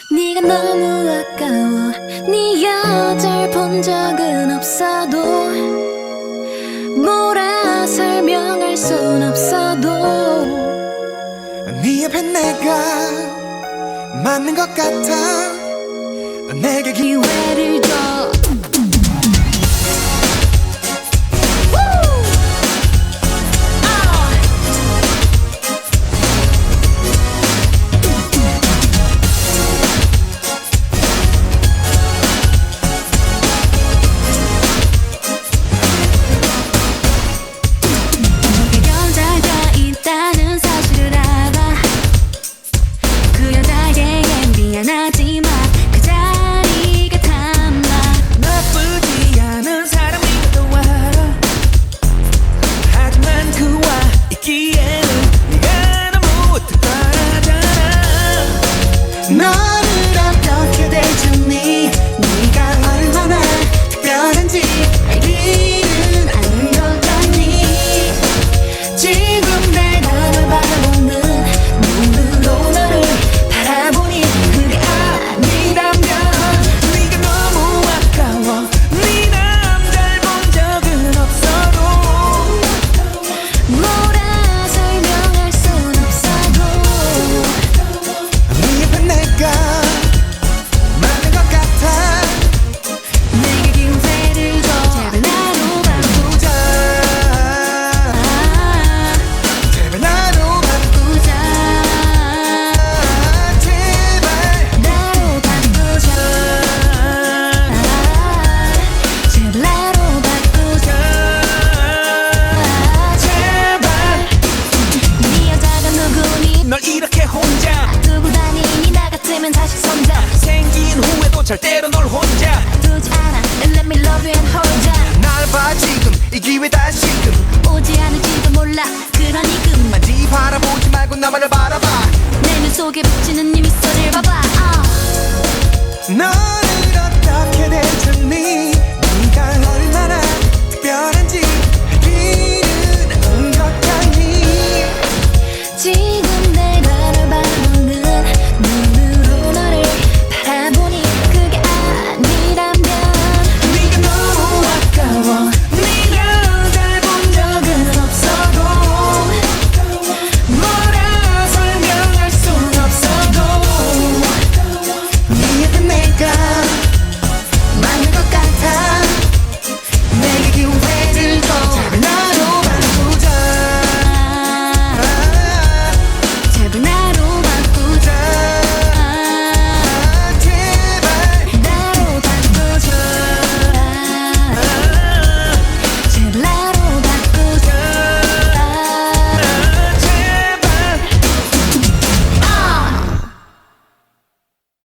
네가 너무 아까워. 네 여절 본 적은 없어도 뭐라 설명할 순 없어도 네 옆에 내가 맞는 것 같아. 내게 기회를 줘. 하지만 그 자리가 탐나. 나쁘지 않은 사람이라도 알아. 하지만 그와 있기에는 네가 너무 특별하잖아. 너를 어떻게 대주니? 네가 얼마나 특별한지 알기는 않는 거잖니. 지금 내가 널 바라보는 눈으로 너를 바라보니 그게 아니라면 네가 너무 아까워. 네 남자를 본 적은 없어도 뭐라 설명할 순 없어도 네 옆에 내가 맞는 것 같아. 내게 기회를 줘. 제발 나로 바꾸자. 제발 나로 바꾸자. 제발 나로 바꾸자. 제발 나로 바꾸자. 제발. 네 여자가 누구니? 널 이렇게 혼자 두고 다니니 나 같으면 다시 손잡. 생긴 후에도 절대로 널 혼자 두지 않아. Let me love you and hold ya. 날 봐 지금 이 기회 다시금. 오지 않을지도 몰라. 그러니끔 네 바라보지 말고 나만을 바라봐. 내 눈 속에 비치는 네 미소를 봐봐. 너를 어떻게 대주니? 네가 얼마나 특별한지